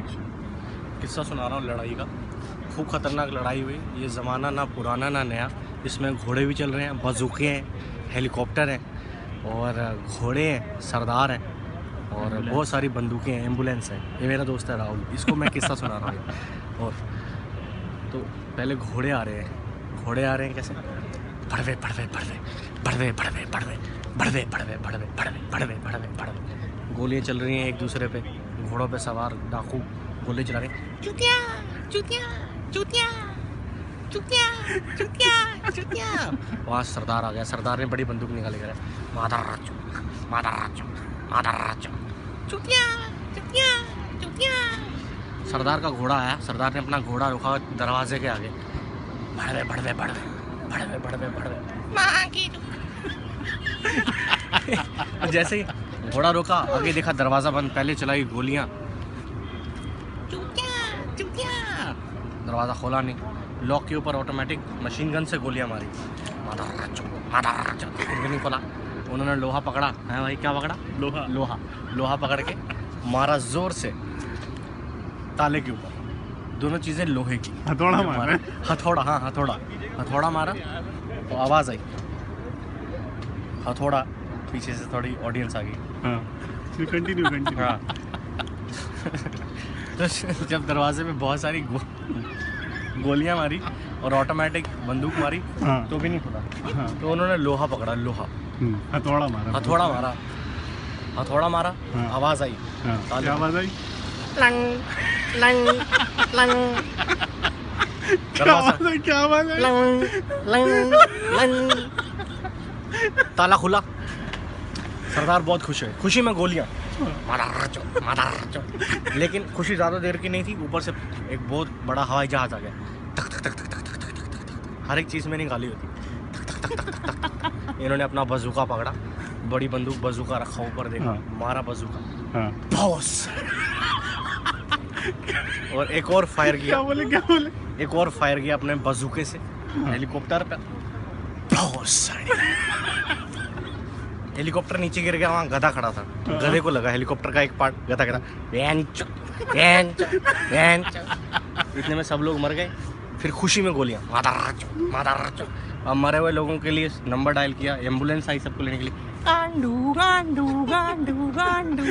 किस्सा सुना रहा हूँ लड़ाई का। खूब खतरनाक लड़ाई हुई। ये ज़माना ना पुराना ना नया। इसमें घोड़े भी चल रहे हैं, बंदूकें हैं, हेलीकॉप्टर हैं और घोड़े हैं, सरदार हैं और बहुत सारी बंदूकें हैं, एम्बुलेंस है। ये मेरा दोस्त है राहुल, इसको मैं किस्सा सुना रहा हूँ। और तो पहले घोड़े आ रहे हैं कैसे? बढ़वे बढ़वे बढ़वे बढ़वे बढ़वे बढ़वे बढ़वे बढ़वे बढ़वे बढ़वे बढ़वे बढ़वे बढ़वे। गोलियाँ चल रही हैं एक दूसरे पे। घोड़ों पे सवार डाकू गोली चला रहे हैं। चुतिया चुतिया चुतिया चुतिया चुतिया चुतिया। वहाँ सरदार आ गया। सरदार ने बड़ी बंदूक निकाली कर मादर राजू मादर राजू मादर राजू चुतिया चुतिया चुतिया। सरदार का घोड़ा आया। सरदार ने अपना घोड़ा रोका दरवाजे के आगे। बढ़वे बढ़वे बढ़वे बढ़वे बढ़वे बढ़वे। जैसे ही घोड़ा रोका, आगे देखा दरवाज़ा बंद। पहले चलाई गोलियां। दरवाज़ा खोला नहीं। लॉक के ऊपर ऑटोमेटिक मशीन गन से गोलियां मारी। फिर नहीं खोला। उन्होंने लोहा पकड़ा है भाई। क्या पकड़ा? लोहा। लोहा लोहा पकड़ के मारा जोर से ताले के ऊपर। दोनों चीज़ें लोहे की। हथौड़ा मारा। हथौड़ा, हाँ हथौड़ा मारा तो आवाज़ आई हथौड़ा। पीछे से थोड़ी ऑडियंस आ गई। हाँ, कंटिन्यू। हाँ। तो जब दरवाजे में बहुत सारी गोलियां मारी और ऑटोमेटिक बंदूक मारी, हाँ, तो भी नहीं खुला। हाँ, तो उन्होंने लोहा पकड़ा। लोहा हथौड़ा मारा। हाँ, आवाज़ आई। हाँ, क्या आवाज़ आई? Lung lung lung. क्या आवाज़ आई? Lung lung lung. ताला खुला। सरदार बहुत खुश है। खुशी में गोलियां। लेकिन खुशी ज़्यादा देर की नहीं थी। ऊपर से एक बहुत बड़ा हवाई जहाज आ गया। तक तक तक तक तक तक तक। हर एक चीज़ में नहीं गाली होती। तक तक तक तक तक तक। इन्होंने अपना बंदूका पकड़ा। बड़ी बंदूक बंदूका रखा ऊपर। देखा, मारा बंदूका। बॉस। और एक और फायर किया। क्या बोले? एक और फायर किया अपने बंदूके से हेलीकॉप्टर पे। बॉस। हेलीकॉप्टर नीचे गिर गया। वहाँ गधा खड़ा था। गधे को लगा हेलीकॉप्टर का एक पार्ट। गधा इतने में सब लोग मर गए। फिर खुशी में गोलियां। मादर। अब मरे हुए लोगों के लिए नंबर डायल किया। एम्बुलेंस आई सबको लेने के लिए। गांडू गांडू गांडू गांडू।